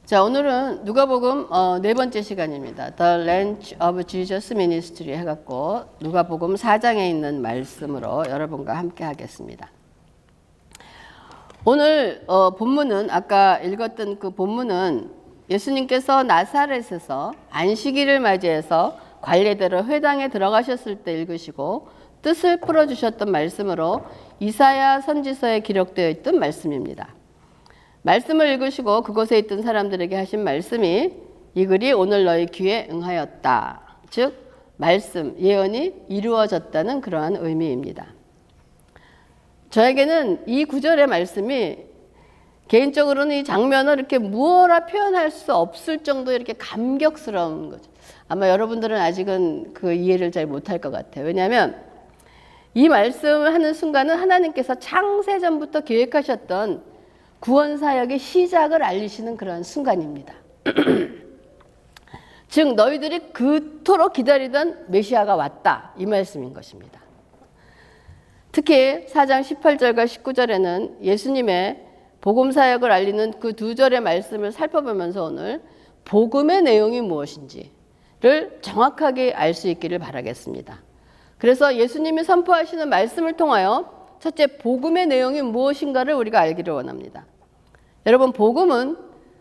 자, 오늘은 누가복음 네 번째 시간입니다. The Lunch of Jesus Ministry 해갖고 누가복음 4장에 있는 말씀으로 여러분과 함께 하겠습니다. 오늘 본문은 아까 읽었던 그 본문은 예수님께서 나사렛에서 안식일을 맞이해서 관례대로 회당에 들어가셨을 때 읽으시고 뜻을 풀어주셨던 말씀으로 이사야 선지서에 기록되어 있던 말씀입니다. 말씀을 읽으시고 그곳에 있던 사람들에게 하신 말씀이 이 글이 오늘 너희 귀에 응하였다. 즉 말씀, 예언이 이루어졌다는 그러한 의미입니다. 저에게는 이 구절의 말씀이 개인적으로는 이 장면을 이렇게 무어라 표현할 수 없을 정도로 이렇게 감격스러운 거죠. 아마 여러분들은 아직은 그 이해를 잘 못할 것 같아요. 왜냐하면 이 말씀을 하는 순간은 하나님께서 창세전부터 계획하셨던 구원사역의 시작을 알리시는 그런 순간입니다. 즉 너희들이 그토록 기다리던 메시아가 왔다, 이 말씀인 것입니다. 특히 4장 18절과 19절에는 예수님의 복음사역을 알리는 그 두 절의 말씀을 살펴보면서 오늘 복음의 내용이 무엇인지를 정확하게 알 수 있기를 바라겠습니다. 그래서 예수님이 선포하시는 말씀을 통하여 첫째, 복음의 내용이 무엇인가를 우리가 알기를 원합니다. 여러분, 복음은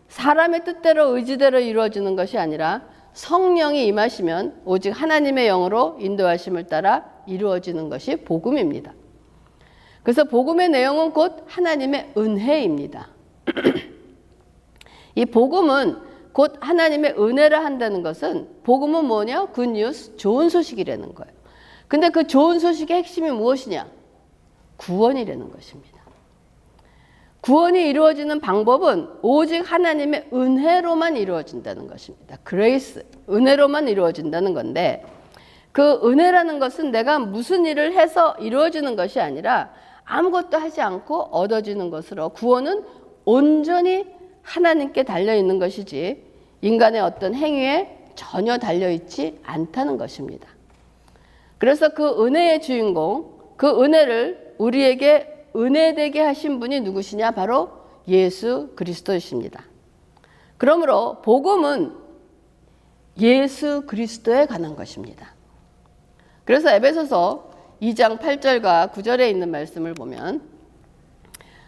사람의 뜻대로 의지대로 이루어지는 것이 아니라 성령이 임하시면 오직 하나님의 영으로 인도하심을 따라 이루어지는 것이 복음입니다. 그래서 복음의 내용은 곧 하나님의 은혜입니다. 이 복음은 곧 하나님의 은혜라 한다는 것은 복음은 뭐냐? 굿뉴스, 좋은 소식이라는 거예요. 근데 그 좋은 소식의 핵심이 무엇이냐? 구원이라는 것입니다. 구원이 이루어지는 방법은 오직 하나님의 은혜로만 이루어진다는 것입니다. 그레이스, 은혜로만 이루어진다는 건데 그 은혜라는 것은 내가 무슨 일을 해서 이루어지는 것이 아니라 아무것도 하지 않고 얻어지는 것으로 구원은 온전히 하나님께 달려있는 것이지 인간의 어떤 행위에 전혀 달려있지 않다는 것입니다. 그래서 그 은혜의 주인공, 그 은혜를 우리에게 은혜되게 하신 분이 누구시냐? 바로 예수 그리스도이십니다. 그러므로 복음은 예수 그리스도에 관한 것입니다. 그래서 에베소서 2장 8절과 9절에 있는 말씀을 보면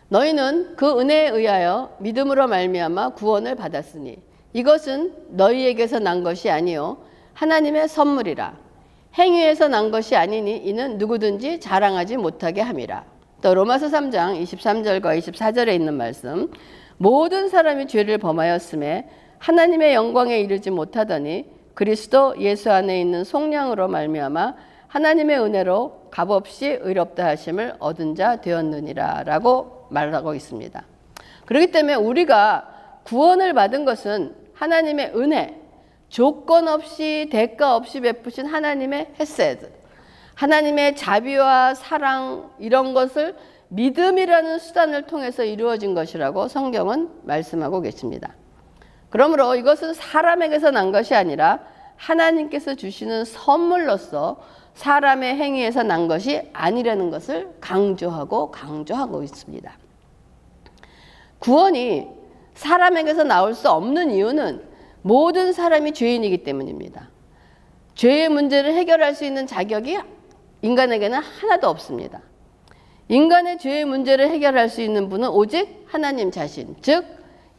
너희는 그 은혜에 의하여 믿음으로 말미암아 구원을 받았으니 이것은 너희에게서 난 것이 아니요 하나님의 선물이라. 행위에서 난 것이 아니니 이는 누구든지 자랑하지 못하게 함이라. 또 로마서 3장 23절과 24절에 있는 말씀, 모든 사람이 죄를 범하였음에 하나님의 영광에 이르지 못하더니 그리스도 예수 안에 있는 속량으로 말미암아 하나님의 은혜로 값없이 의롭다 하심을 얻은 자 되었느니라 라고 말하고 있습니다. 그렇기 때문에 우리가 구원을 받은 것은 하나님의 은혜, 조건 없이 대가 없이 베푸신 하나님의 헤세드, 하나님의 자비와 사랑, 이런 것을 믿음이라는 수단을 통해서 이루어진 것이라고 성경은 말씀하고 계십니다. 그러므로 이것은 사람에게서 난 것이 아니라 하나님께서 주시는 선물로서 사람의 행위에서 난 것이 아니라는 것을 강조하고 있습니다. 구원이 사람에게서 나올 수 없는 이유는 모든 사람이 죄인이기 때문입니다. 죄의 문제를 해결할 수 있는 자격이 인간에게는 하나도 없습니다. 인간의 죄의 문제를 해결할 수 있는 분은 오직 하나님 자신, 즉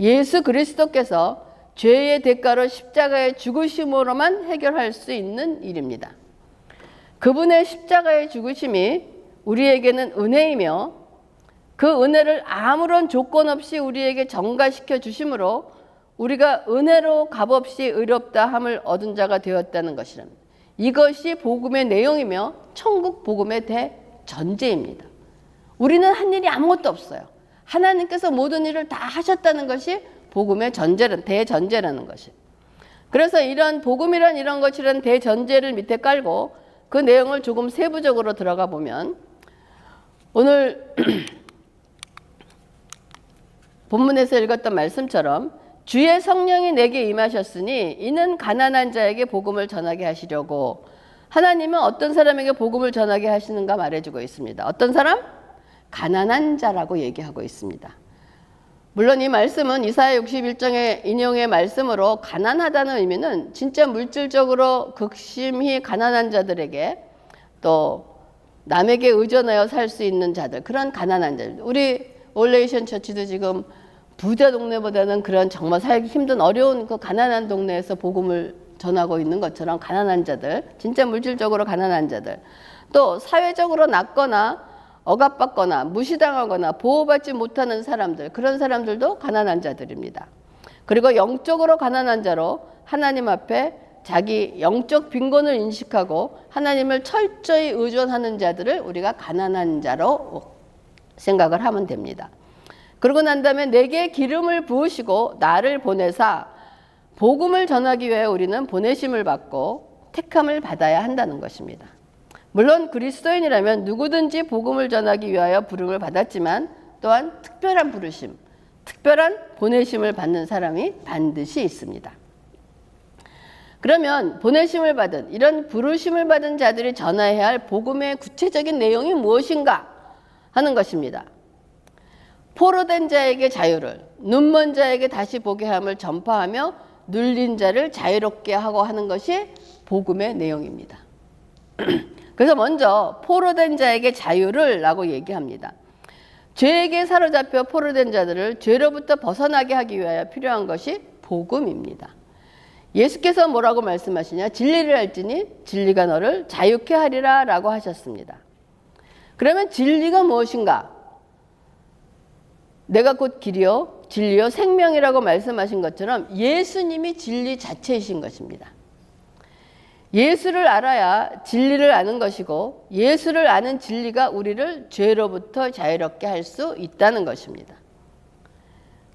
예수 그리스도께서 죄의 대가로 십자가의 죽으심으로만 해결할 수 있는 일입니다. 그분의 십자가의 죽으심이 우리에게는 은혜이며 그 은혜를 아무런 조건 없이 우리에게 전가시켜 주심으로 우리가 은혜로 값없이 의롭다 함을 얻은 자가 되었다는 것이랍니다. 이것이 복음의 내용이며 천국 복음의 대전제입니다. 우리는 한 일이 아무것도 없어요. 하나님께서 모든 일을 다 하셨다는 것이 복음의 대전제라는 것이에요. 그래서 이런 복음이란 이런 것이란 대전제를 밑에 깔고 그 내용을 조금 세부적으로 들어가 보면 오늘 본문에서 읽었던 말씀처럼 주의 성령이 내게 임하셨으니 이는 가난한 자에게 복음을 전하게 하시려고. 하나님은 어떤 사람에게 복음을 전하게 하시는가 말해주고 있습니다. 어떤 사람? 가난한 자라고 얘기하고 있습니다. 물론 이 말씀은 이사야 61장의 인용의 말씀으로 가난하다는 의미는 진짜 물질적으로 극심히 가난한 자들에게 또 남에게 의존하여 살 수 있는 자들, 그런 가난한 자들. 우리 올레이션 처치도 지금 부자 동네보다는 그런 정말 살기 힘든 어려운 그 가난한 동네에서 복음을 전하고 있는 것처럼 가난한 자들, 진짜 물질적으로 가난한 자들, 또 사회적으로 낮거나 억압받거나 무시당하거나 보호받지 못하는 사람들, 그런 사람들도 가난한 자들입니다. 그리고 영적으로 가난한 자로 하나님 앞에 자기 영적 빈곤을 인식하고 하나님을 철저히 의존하는 자들을 우리가 가난한 자로 생각을 하면 됩니다. 그러고 난 다음에 내게 기름을 부으시고 나를 보내사 복음을 전하기 위해 우리는 보내심을 받고 택함을 받아야 한다는 것입니다. 물론 그리스도인이라면 누구든지 복음을 전하기 위하여 부름을 받았지만 또한 특별한 부르심, 특별한 보내심을 받는 사람이 반드시 있습니다. 그러면 보내심을 받은, 이런 부르심을 받은 자들이 전해야 할 복음의 구체적인 내용이 무엇인가 하는 것입니다. 포로된 자에게 자유를, 눈먼 자에게 다시 보게 함을 전파하며 눌린 자를 자유롭게 하고 하는 것이 복음의 내용입니다. 그래서 먼저 포로된 자에게 자유를 라고 얘기합니다. 죄에게 사로잡혀 포로된 자들을 죄로부터 벗어나게 하기 위하여 필요한 것이 복음입니다. 예수께서 뭐라고 말씀하시냐? 진리를 알지니 진리가 너를 자유케 하리라 라고 하셨습니다. 그러면 진리가 무엇인가? 내가 곧 길이요 진리요 생명이라고 말씀하신 것처럼 예수님이 진리 자체이신 것입니다. 예수를 알아야 진리를 아는 것이고 예수를 아는 진리가 우리를 죄로부터 자유롭게 할 수 있다는 것입니다.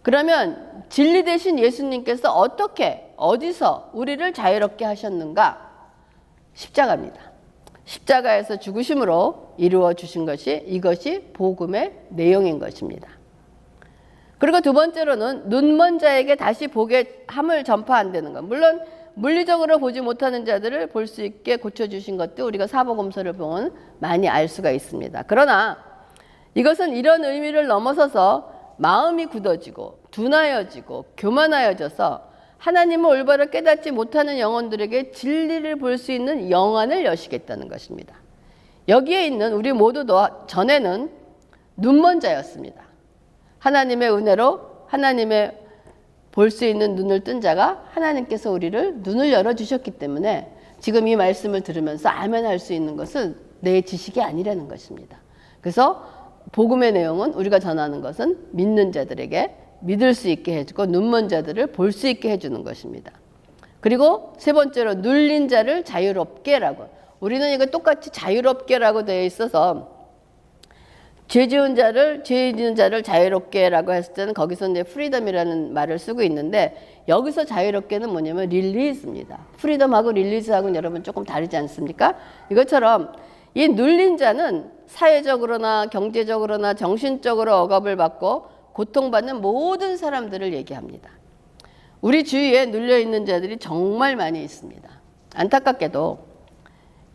그러면 진리 대신 예수님께서 어떻게, 어디서 우리를 자유롭게 하셨는가? 십자가입니다. 십자가에서 죽으심으로 이루어 주신 것이, 이것이 복음의 내용인 것입니다. 그리고 두 번째로는 눈먼 자에게 다시 보게 함을 전파한다는 것. 물론 물리적으로 보지 못하는 자들을 볼 수 있게 고쳐주신 것도 우리가 사복음서를 보면 많이 알 수가 있습니다. 그러나 이것은 이런 의미를 넘어서서 마음이 굳어지고 둔하여지고 교만하여져서 하나님을 올바로 깨닫지 못하는 영혼들에게 진리를 볼 수 있는 영안을 여시겠다는 것입니다. 여기에 있는 우리 모두도 전에는 눈먼 자였습니다. 하나님의 은혜로 하나님의 볼 수 있는 눈을 뜬 자가 하나님께서 우리를 눈을 열어주셨기 때문에 지금 이 말씀을 들으면서 아멘 할 수 있는 것은 내 지식이 아니라는 것입니다. 그래서 복음의 내용은 우리가 전하는 것은 믿는 자들에게 믿을 수 있게 해주고 눈먼 자들을 볼 수 있게 해주는 것입니다. 그리고 세 번째로 눌린 자를 자유롭게라고, 우리는 이거 똑같이 자유롭게라고 되어 있어서 죄 지은 자를 자유롭게라고 했을 때는 거기서 이제 프리덤이라는 말을 쓰고 있는데 여기서 자유롭게는 뭐냐면 릴리즈입니다. 프리덤하고 릴리즈하고는 여러분 조금 다르지 않습니까? 이것처럼 이 눌린 자는 사회적으로나 경제적으로나 정신적으로 억압을 받고 고통받는 모든 사람들을 얘기합니다. 우리 주위에 눌려있는 자들이 정말 많이 있습니다. 안타깝게도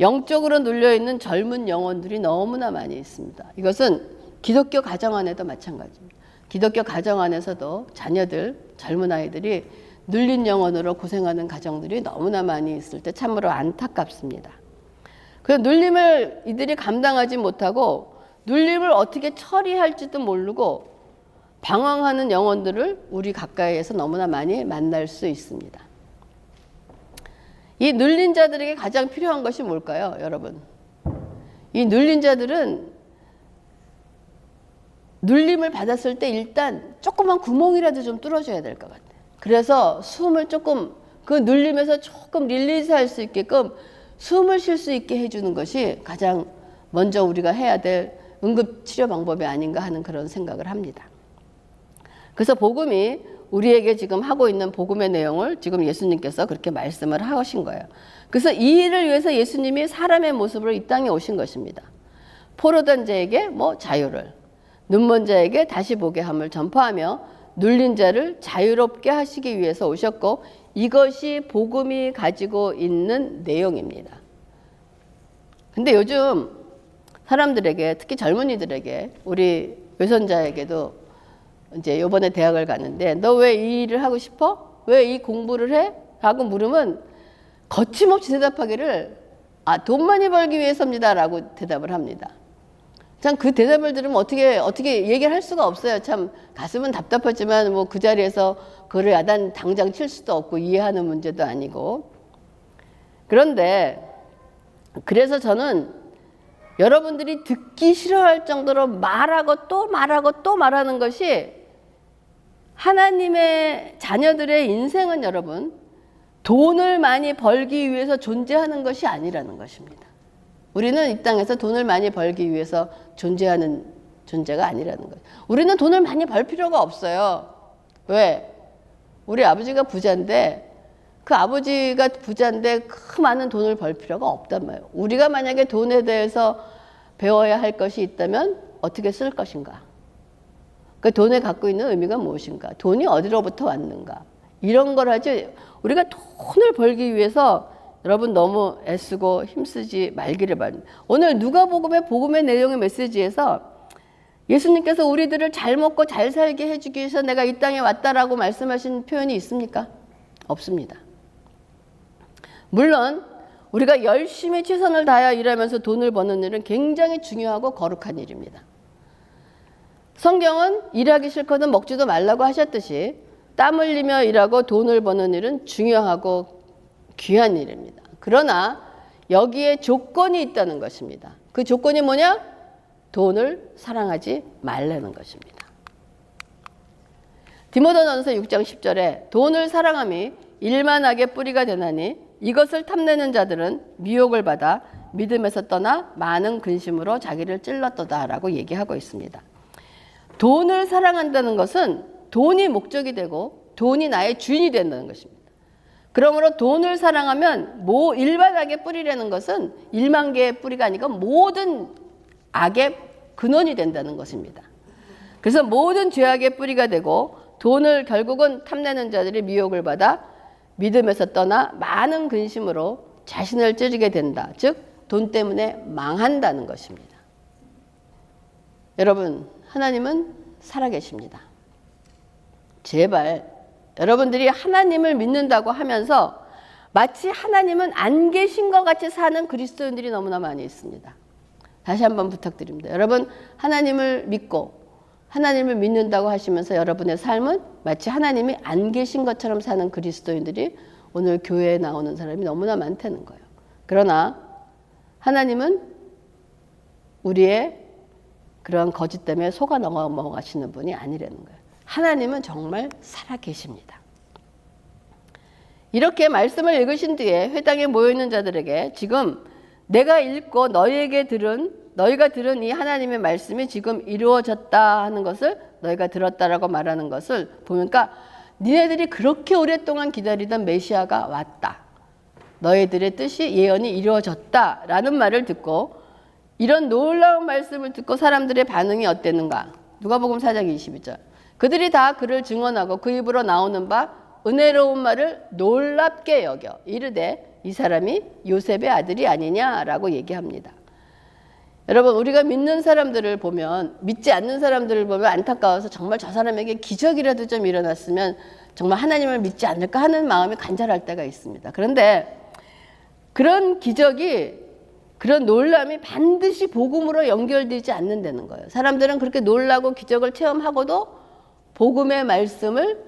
영적으로 눌려있는 젊은 영혼들이 너무나 많이 있습니다. 이것은 기독교 가정 안에도 마찬가지입니다. 기독교 가정 안에서도 자녀들, 젊은 아이들이 눌린 영혼으로 고생하는 가정들이 너무나 많이 있을 때 참으로 안타깝습니다. 그 눌림을 이들이 감당하지 못하고 눌림을 어떻게 처리할지도 모르고 방황하는 영혼들을 우리 가까이에서 너무나 많이 만날 수 있습니다. 이 눌린 자들에게 가장 필요한 것이 뭘까요, 여러분? 이 눌린 자들은 눌림을 받았을 때 일단 조그만 구멍이라도 좀 뚫어줘야 될 것 같아요. 그래서 숨을 조금, 그 눌림에서 조금 릴리즈 할 수 있게끔 숨을 쉴 수 있게 해주는 것이 가장 먼저 우리가 해야 될 응급치료 방법이 아닌가 하는 그런 생각을 합니다. 그래서 복음이 우리에게 지금 하고 있는 복음의 내용을 지금 예수님께서 그렇게 말씀을 하신 거예요. 그래서 이 일을 위해서 예수님이 사람의 모습으로 이 땅에 오신 것입니다. 포로된 자에게 자유를, 눈먼 자에게 다시 보게 함을 전파하며 눌린 자를 자유롭게 하시기 위해서 오셨고 이것이 복음이 가지고 있는 내용입니다. 근데 요즘 사람들에게, 특히 젊은이들에게, 우리 외손자에게도 이제 요번에 대학을 가는데 너 왜 이 일을 하고 싶어? 왜 이 공부를 해? 라고 물으면 거침없이 대답하기를 돈 많이 벌기 위해서입니다 라고 대답을 합니다. 참 그 대답을 들으면 어떻게 얘기를 할 수가 없어요. 참 가슴은 답답하지만 뭐 그 자리에서 그를 야단 당장 칠 수도 없고 이해하는 문제도 아니고. 그런데 그래서 저는 여러분들이 듣기 싫어할 정도로 말하고 또 말하고 또 말하는 것이 하나님의 자녀들의 인생은 여러분 돈을 많이 벌기 위해서 존재하는 것이 아니라는 것입니다. 우리는 이 땅에서 돈을 많이 벌기 위해서 존재하는 존재가 아니라는 거예요. 우리는 돈을 많이 벌 필요가 없어요. 왜? 우리 아버지가 부자인데 그 아버지가 부자인데 그 많은 돈을 벌 필요가 없단 말이에요. 우리가 만약에 돈에 대해서 배워야 할 것이 있다면 어떻게 쓸 것인가? 그 돈에 갖고 있는 의미가 무엇인가? 돈이 어디로부터 왔는가? 이런 걸 하지 우리가 돈을 벌기 위해서 여러분 너무 애쓰고 힘쓰지 말기를 바랍니다. 오늘 누가복음의 복음의 내용의 메시지에서 예수님께서 우리들을 잘 먹고 잘 살게 해주기 위해서 내가 이 땅에 왔다라고 말씀하신 표현이 있습니까? 없습니다. 물론 우리가 열심히 최선을 다하여 일하면서 돈을 버는 일은 굉장히 중요하고 거룩한 일입니다. 성경은 일하기 싫거든 먹지도 말라고 하셨듯이 땀 흘리며 일하고 돈을 버는 일은 중요하고 귀한 일입니다. 그러나 여기에 조건이 있다는 것입니다. 그 조건이 뭐냐? 돈을 사랑하지 말라는 것입니다. 디모데전서 6장 10절에 돈을 사랑함이 일만하게 뿌리가 되나니 이것을 탐내는 자들은 미혹을 받아 믿음에서 떠나 많은 근심으로 자기를 찔렀도다 라고 얘기하고 있습니다. 돈을 사랑한다는 것은 돈이 목적이 되고 돈이 나의 주인이 된다는 것입니다. 그러므로 돈을 사랑하면 일만하게 뿌리라는 것은 1만 개의 뿌리가 아니고 모든 악의 근원이 된다는 것입니다. 그래서 모든 죄악의 뿌리가 되고 돈을 결국은 탐내는 자들이 미혹을 받아 믿음에서 떠나 많은 근심으로 자신을 찌르게 된다. 즉 돈 때문에 망한다는 것입니다. 여러분 하나님은 살아계십니다. 제발 여러분들이 하나님을 믿는다고 하면서 마치 하나님은 안 계신 것 같이 사는 그리스도인들이 너무나 많이 있습니다. 다시 한번 부탁드립니다. 여러분 하나님을 믿고 하나님을 믿는다고 하시면서 여러분의 삶은 마치 하나님이 안 계신 것처럼 사는 그리스도인들이 오늘 교회에 나오는 사람이 너무나 많다는 거예요. 그러나 하나님은 우리의 그러한 거짓 때문에 속아 넘어가시는 분이 아니라는 거예요. 하나님은 정말 살아계십니다. 이렇게 말씀을 읽으신 뒤에 회당에 모여있는 자들에게 지금 내가 읽고 너희가 들은 이 하나님의 말씀이 지금 이루어졌다 하는 것을 너희가 들었다라고 말하는 것을 보니까 니네들이 그렇게 오랫동안 기다리던 메시아가 왔다. 너희들의 뜻이 예언이 이루어졌다라는 말을 듣고 이런 놀라운 말씀을 듣고 사람들의 반응이 어땠는가? 누가복음 4장 22절. 그들이 다 그를 증언하고 그 입으로 나오는 바 은혜로운 말을 놀랍게 여겨 이르되 이 사람이 요셉의 아들이 아니냐라고 얘기합니다. 여러분 우리가 믿는 사람들을 보면 믿지 않는 사람들을 보면 안타까워서 정말 저 사람에게 기적이라도 좀 일어났으면 정말 하나님을 믿지 않을까 하는 마음이 간절할 때가 있습니다. 그런데 그런 기적이 그런 놀람이 반드시 복음으로 연결되지 않는다는 거예요. 사람들은 그렇게 놀라고 기적을 체험하고도 복음의 말씀을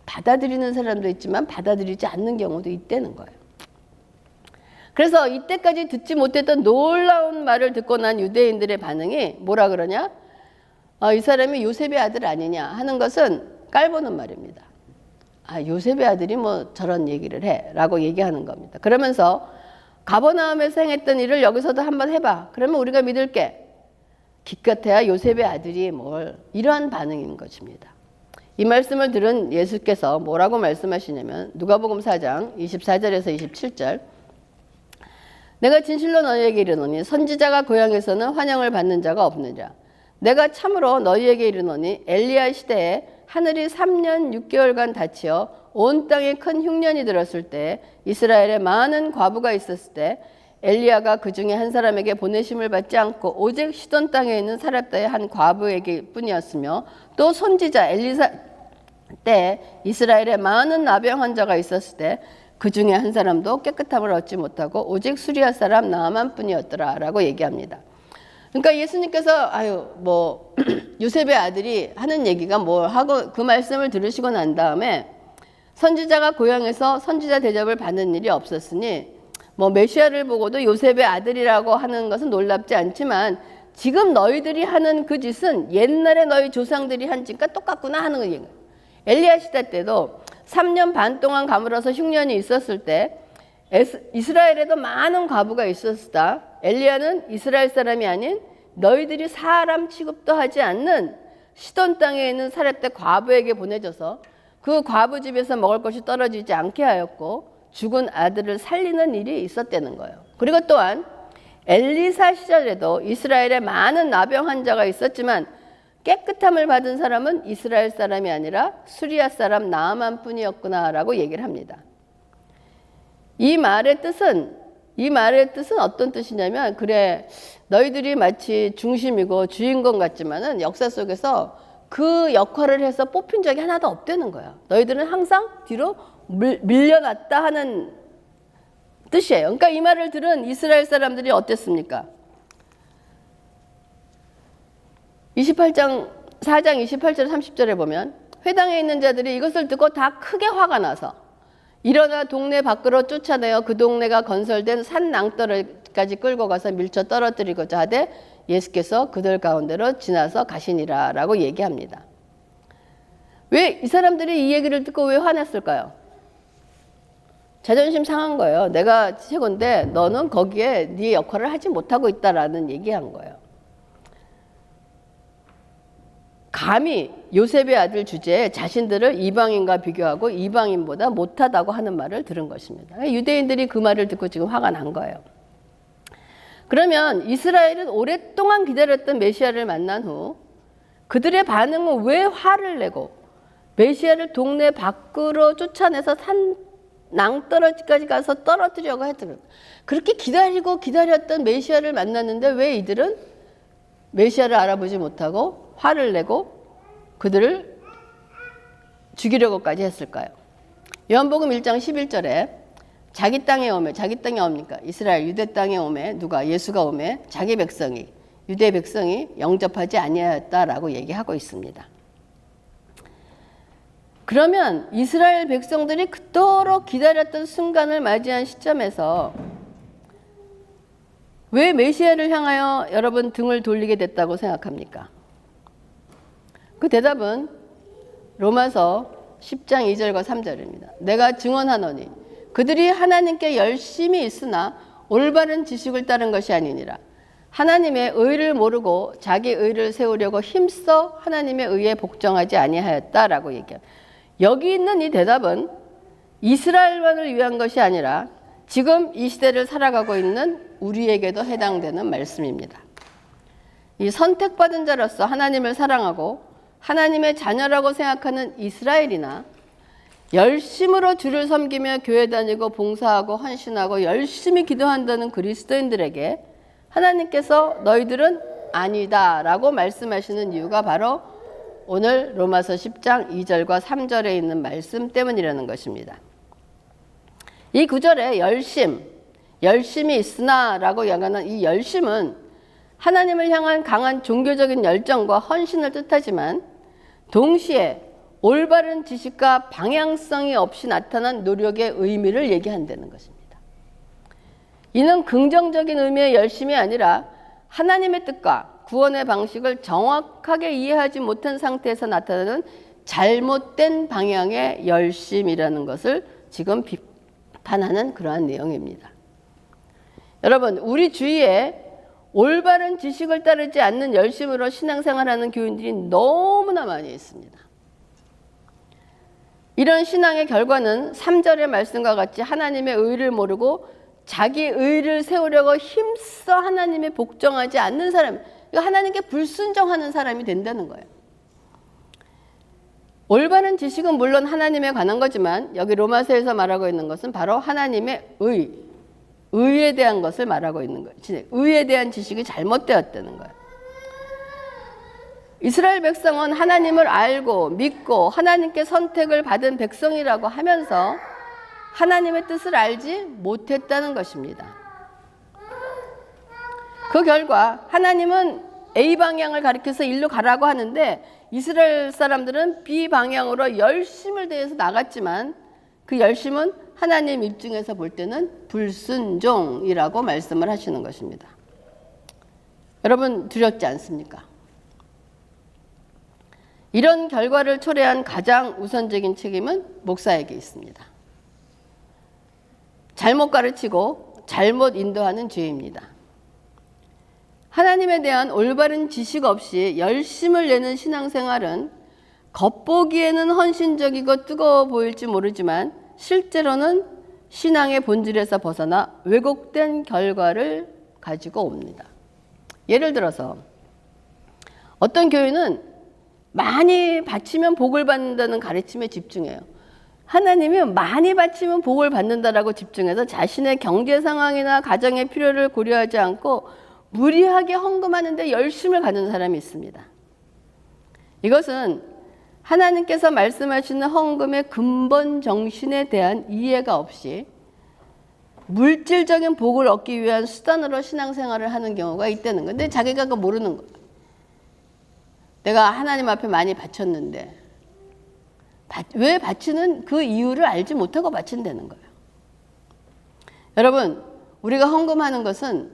받아들이는 사람도 있지만 받아들이지 않는 경우도 있다는 거예요. 그래서 이때까지 듣지 못했던 놀라운 말을 듣고 난 유대인들의 반응이 뭐라 그러냐? 이 사람이 요셉의 아들 아니냐 하는 것은 깔보는 말입니다. 요셉의 아들이 뭐 저런 얘기를 해 라고 얘기하는 겁니다. 그러면서 가버나움에서 행했던 일을 여기서도 한번 해봐. 그러면 우리가 믿을게. 기껏해야 요셉의 아들이 뭘 이러한 반응인 것입니다. 이 말씀을 들은 예수께서 뭐라고 말씀하시냐면 누가복음 4장 24절에서 27절 내가 진실로 너희에게 이르노니 선지자가 고향에서는 환영을 받는 자가 없느니라. 내가 참으로 너희에게 이르노니 엘리야 시대에 하늘이 3년 6개월간 닫히어 온 땅에 큰 흉년이 들었을 때 이스라엘에 많은 과부가 있었을 때 엘리야가 그 중에 한 사람에게 보내심을 받지 않고 오직 시돈 땅에 있는 사렙다의 한 과부에게 뿐이었으며 또 선지자 엘리사 때 이스라엘에 많은 나병 환자가 있었을 때 그 중에 한 사람도 깨끗함을 얻지 못하고 오직 수리아 사람 나아만 뿐이었더라 라고 얘기합니다. 그러니까 예수님께서 요셉의 아들이 하는 얘기가 뭐 하고 그 말씀을 들으시고 난 다음에 선지자가 고향에서 선지자 대접을 받는 일이 없었으니 메시아를 보고도 요셉의 아들이라고 하는 것은 놀랍지 않지만 지금 너희들이 하는 그 짓은 옛날에 너희 조상들이 한 짓과 똑같구나 하는 거예요. 엘리야 시대 때도 3년 반 동안 가물어서 흉년이 있었을 때 이스라엘에도 많은 과부가 있었다. 엘리야는 이스라엘 사람이 아닌 너희들이 사람 취급도 하지 않는 시돈 땅에 있는 사렙다 과부에게 보내줘서 그 과부 집에서 먹을 것이 떨어지지 않게 하였고 죽은 아들을 살리는 일이 있었다는 거예요. 그리고 또한 엘리사 시절에도 이스라엘에 많은 나병 환자가 있었지만 깨끗함을 받은 사람은 이스라엘 사람이 아니라 수리아 사람 나아만 뿐이었구나라고 얘기를 합니다. 이 말의 뜻은 어떤 뜻이냐면, 그래 너희들이 마치 중심이고 주인공 같지만은 역사 속에서 그 역할을 해서 뽑힌 적이 하나도 없다는 거야. 너희들은 항상 뒤로 밀려났다 하는 뜻이에요. 그러니까 이 말을 들은 이스라엘 사람들이 어땠습니까? 4장 28절 30절에 보면 회당에 있는 자들이 이것을 듣고 다 크게 화가 나서 일어나 동네 밖으로 쫓아내어 그 동네가 건설된 산 낭떠러지까지 끌고 가서 밀쳐 떨어뜨리고자 하되 예수께서 그들 가운데로 지나서 가시니라 라고 얘기합니다. 왜 이 사람들이 이 얘기를 듣고 왜 화냈을까요? 자존심 상한 거예요. 내가 최고인데 너는 거기에 네 역할을 하지 못하고 있다라는 얘기한 거예요. 감히 요셉의 아들 주제에 자신들을 이방인과 비교하고 이방인보다 못하다고 하는 말을 들은 것입니다. 유대인들이 그 말을 듣고 지금 화가 난 거예요. 그러면 이스라엘은 오랫동안 기다렸던 메시아를 만난 후 그들의 반응은 왜 화를 내고 메시아를 동네 밖으로 쫓아내서 산 낭떠러지까지 가서 떨어뜨리려고 했던, 그렇게 기다렸던 메시아를 만났는데 왜 이들은 메시아를 알아보지 못하고 화를 내고 그들을 죽이려고까지 했을까요? 요한복음 1장 11절에 자기 땅에 옵니까? 이스라엘 유대 땅에 오매 누가? 예수가 오매 자기 백성이, 유대 백성이 영접하지 아니하였다라고 얘기하고 있습니다. 그러면 이스라엘 백성들이 그토록 기다렸던 순간을 맞이한 시점에서 왜 메시아를 향하여 여러분 등을 돌리게 됐다고 생각합니까? 그 대답은 로마서 10장 2절과 3절입니다. 내가 증언하노니 그들이 하나님께 열심히 있으나 올바른 지식을 따른 것이 아니니라. 하나님의 의를 모르고 자기 의를 세우려고 힘써 하나님의 의에 복종하지 아니하였다라고 얘기합니다. 여기 있는 이 대답은 이스라엘만을 위한 것이 아니라 지금 이 시대를 살아가고 있는 우리에게도 해당되는 말씀입니다. 이 선택받은 자로서 하나님을 사랑하고 하나님의 자녀라고 생각하는 이스라엘이나 열심으로 주를 섬기며 교회 다니고 봉사하고 헌신하고 열심히 기도한다는 그리스도인들에게 하나님께서 너희들은 아니다 라고 말씀하시는 이유가 바로 오늘 로마서 10장 2절과 3절에 있는 말씀 때문이라는 것입니다. 이 구절에 열심히 있으나 라고 얘기하는 이 열심은 하나님을 향한 강한 종교적인 열정과 헌신을 뜻하지만 동시에 올바른 지식과 방향성이 없이 나타난 노력의 의미를 얘기한다는 것입니다. 이는 긍정적인 의미의 열심이 아니라 하나님의 뜻과 구원의 방식을 정확하게 이해하지 못한 상태에서 나타나는 잘못된 방향의 열심이라는 것을 지금 비판하는 그러한 내용입니다. 여러분, 우리 주위에 올바른 지식을 따르지 않는 열심으로 신앙생활하는 교인들이 너무나 많이 있습니다. 이런 신앙의 결과는 3절의 말씀과 같이 하나님의 의를 모르고 자기 의를 세우려고 힘써 하나님에 복종하지 않는 사람, 하나님께 불순종하는 사람이 된다는 거예요. 올바른 지식은 물론 하나님에 관한 거지만 여기 로마서에서 말하고 있는 것은 바로 하나님의 의에 대한 것을 말하고 있는 거예요. 의에 대한 지식이 잘못되었다는 거예요. 이스라엘 백성은 하나님을 알고 믿고 하나님께 선택을 받은 백성이라고 하면서 하나님의 뜻을 알지 못했다는 것입니다. 그 결과 하나님은 A 방향을 가리켜서 일로 가라고 하는데 이스라엘 사람들은 B 방향으로 열심을 다해서 나갔지만 그 열심은 하나님 입장에서 볼 때는 불순종이라고 말씀을 하시는 것입니다. 여러분 두렵지 않습니까? 이런 결과를 초래한 가장 우선적인 책임은 목사에게 있습니다. 잘못 가르치고 잘못 인도하는 죄입니다. 하나님에 대한 올바른 지식 없이 열심을 내는 신앙생활은 겉보기에는 헌신적이고 뜨거워 보일지 모르지만 실제로는 신앙의 본질에서 벗어나 왜곡된 결과를 가지고 옵니다. 예를 들어서 어떤 교회는 많이 바치면 복을 받는다는 가르침에 집중해요. 하나님이 많이 바치면 복을 받는다라고 집중해서 자신의 경제 상황이나 가정의 필요를 고려하지 않고 무리하게 헌금하는데 열심을 가는 사람이 있습니다. 이것은 하나님께서 말씀하시는 헌금의 근본 정신에 대한 이해가 없이 물질적인 복을 얻기 위한 수단으로 신앙생활을 하는 경우가 있다는 건데 자기가 그거 모르는 거예요. 내가 하나님 앞에 많이 바쳤는데 왜 바치는 그 이유를 알지 못하고 바친다는 거예요. 여러분, 우리가 헌금하는 것은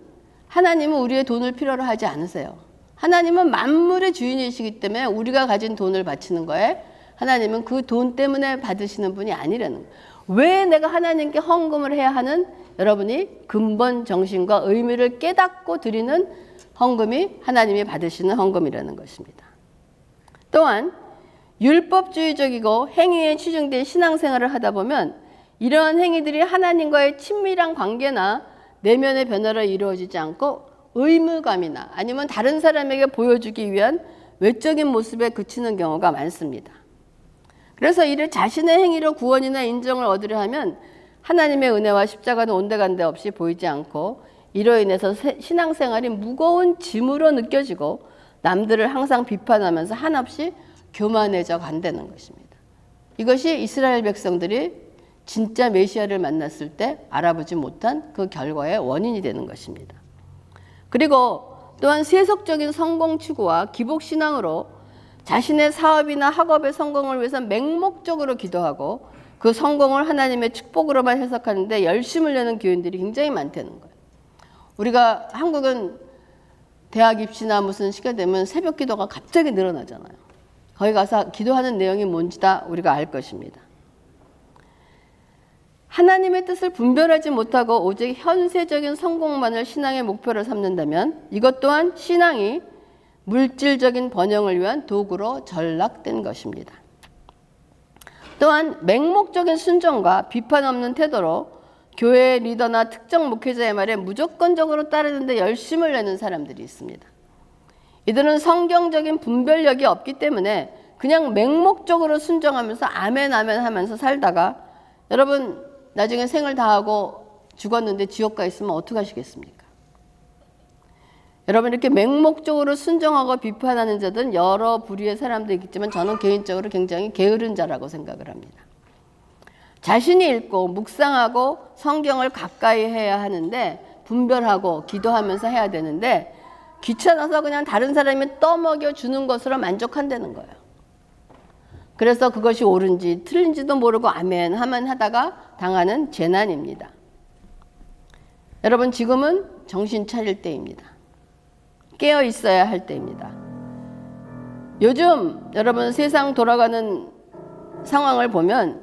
하나님은 우리의 돈을 필요로 하지 않으세요. 하나님은 만물의 주인이시기 때문에 우리가 가진 돈을 바치는 거에 하나님은 그 돈 때문에 받으시는 분이 아니라는 거예요. 왜 내가 하나님께 헌금을 해야 하는 여러분이 근본 정신과 의미를 깨닫고 드리는 헌금이 하나님이 받으시는 헌금이라는 것입니다. 또한 율법주의적이고 행위에 치중된 신앙생활을 하다 보면 이러한 행위들이 하나님과의 친밀한 관계나 내면의 변화로 이루어지지 않고 의무감이나 아니면 다른 사람에게 보여주기 위한 외적인 모습에 그치는 경우가 많습니다. 그래서 이를 자신의 행위로 구원이나 인정을 얻으려 하면 하나님의 은혜와 십자가는 온데간데 없이 보이지 않고 이로 인해서 신앙생활이 무거운 짐으로 느껴지고 남들을 항상 비판하면서 한없이 교만해져 간다는 것입니다. 이것이 이스라엘 백성들이 진짜 메시아를 만났을 때 알아보지 못한 그 결과의 원인이 되는 것입니다. 그리고 또한 세속적인 성공 추구와 기복신앙으로 자신의 사업이나 학업의 성공을 위해서 맹목적으로 기도하고 그 성공을 하나님의 축복으로만 해석하는데 열심을 내는 교인들이 굉장히 많다는 거예요. 우리가 한국은 대학 입시나 무슨 시가 되면 새벽 기도가 갑자기 늘어나잖아요. 거기 가서 기도하는 내용이 뭔지 다 우리가 알 것입니다. 하나님의 뜻을 분별하지 못하고 오직 현세적인 성공만을 신앙의 목표로 삼는다면 이것 또한 신앙이 물질적인 번영을 위한 도구로 전락된 것입니다. 또한 맹목적인 순종과 비판 없는 태도로 교회 리더나 특정 목회자의 말에 무조건적으로 따르는 데 열심을 내는 사람들이 있습니다. 이들은 성경적인 분별력이 없기 때문에 그냥 맹목적으로 순종하면서 아멘 아멘 하면서 살다가 여러분 나중에 생을 다하고 죽었는데 지옥 가 있으면 어떡하시겠습니까? 여러분 이렇게 맹목적으로 순종하고 비판하는 자들은 여러 부류의 사람도 있겠지만 저는 개인적으로 굉장히 게으른 자라고 생각을 합니다. 자신이 읽고 묵상하고 성경을 가까이 해야 하는데 분별하고 기도하면서 해야 되는데 귀찮아서 그냥 다른 사람이 떠먹여 주는 것으로 만족한다는 거예요. 그래서 그것이 옳은지 틀린지도 모르고 아멘 하면 하다가 당하는 재난입니다. 여러분 지금은 정신 차릴 때입니다. 깨어 있어야 할 때입니다. 요즘 여러분 세상 돌아가는 상황을 보면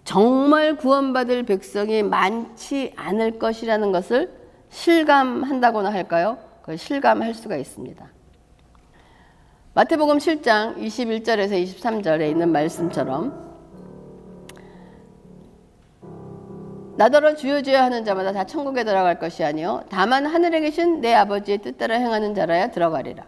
정말 구원받을 백성이 많지 않을 것이라는 것을 실감한다고나 할까요? 그걸 실감할 수가 있습니다. 마태복음 7장 21절에서 23절에 있는 말씀처럼 나더러 주여 주여 하는 자마다 다 천국에 들어갈 것이 아니요 다만 하늘에 계신 내 아버지의 뜻대로 행하는 자라야 들어가리라.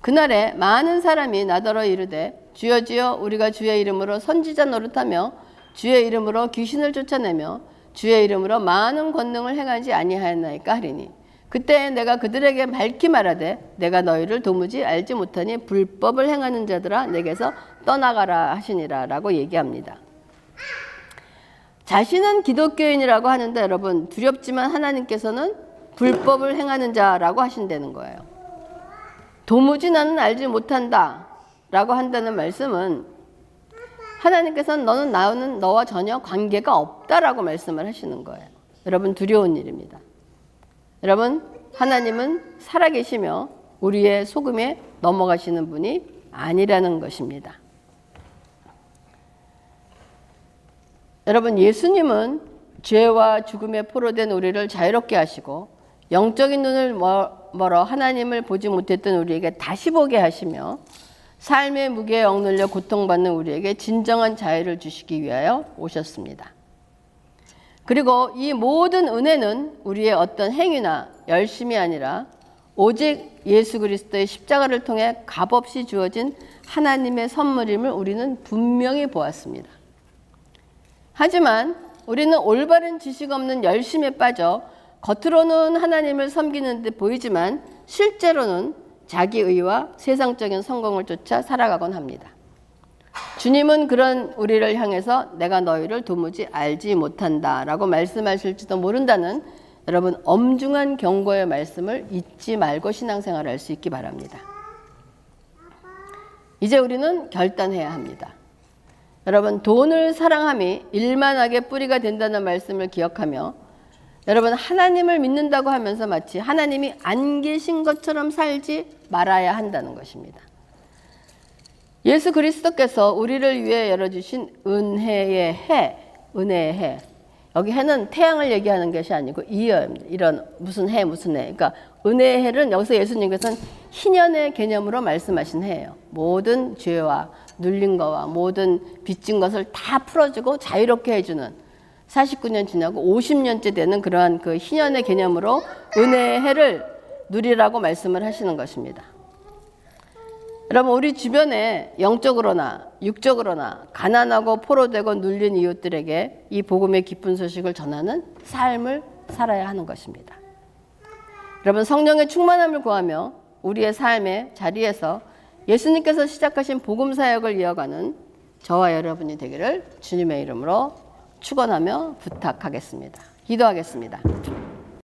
그날에 많은 사람이 나더러 이르되 주여 주여 우리가 주의 이름으로 선지자 노릇하며 주의 이름으로 귀신을 쫓아내며 주의 이름으로 많은 권능을 행하지 아니하였나이까 하리니 그때 내가 그들에게 밝히 말하되 내가 너희를 도무지 알지 못하니 불법을 행하는 자들아 내게서 떠나가라 하시니라 라고 얘기합니다. 자신은 기독교인이라고 하는데 여러분 두렵지만 하나님께서는 불법을 행하는 자라고 하신다는 거예요. 도무지 나는 알지 못한다 라고 한다는 말씀은 하나님께서는 나는 너와 전혀 관계가 없다라고 말씀을 하시는 거예요. 여러분 두려운 일입니다. 여러분 하나님은 살아계시며 우리의 속임에 넘어가시는 분이 아니라는 것입니다. 여러분 예수님은 죄와 죽음에 포로된 우리를 자유롭게 하시고 영적인 눈을 멀어 하나님을 보지 못했던 우리에게 다시 보게 하시며 삶의 무게에 억눌려 고통받는 우리에게 진정한 자유를 주시기 위하여 오셨습니다. 그리고 이 모든 은혜는 우리의 어떤 행위나 열심이 아니라 오직 예수 그리스도의 십자가를 통해 값없이 주어진 하나님의 선물임을 우리는 분명히 보았습니다. 하지만 우리는 올바른 지식 없는 열심에 빠져 겉으로는 하나님을 섬기는 듯 보이지만 실제로는 자기 의와 세상적인 성공을 쫓아 살아가곤 합니다. 주님은 그런 우리를 향해서 내가 너희를 도무지 알지 못한다 라고 말씀하실지도 모른다는 여러분 엄중한 경고의 말씀을 잊지 말고 신앙생활을 할 수 있기 바랍니다. 이제 우리는 결단해야 합니다. 여러분 돈을 사랑함이 일만하게 뿌리가 된다는 말씀을 기억하며 여러분 하나님을 믿는다고 하면서 마치 하나님이 안 계신 것처럼 살지 말아야 한다는 것입니다. 예수 그리스도께서 우리를 위해 열어주신 은혜의 해, 은혜의 해. 여기 해는 태양을 얘기하는 것이 아니고 이어입니다. 이런 무슨 해, 무슨 해. 그러니까 은혜의 해는 여기서 예수님께서는 희년의 개념으로 말씀하신 해예요. 모든 죄와 눌린 거와 모든 빚진 것을 다 풀어주고 자유롭게 해주는 49년 지나고 50년째 되는 그러한 그 희년의 개념으로 은혜의 해를 누리라고 말씀을 하시는 것입니다. 여러분 우리 주변에 영적으로나 육적으로나 가난하고 포로되고 눌린 이웃들에게 이 복음의 기쁜 소식을 전하는 삶을 살아야 하는 것입니다. 여러분 성령의 충만함을 구하며 우리의 삶의 자리에서 예수님께서 시작하신 복음 사역을 이어가는 저와 여러분이 되기를 주님의 이름으로 축원하며 부탁하겠습니다. 기도하겠습니다.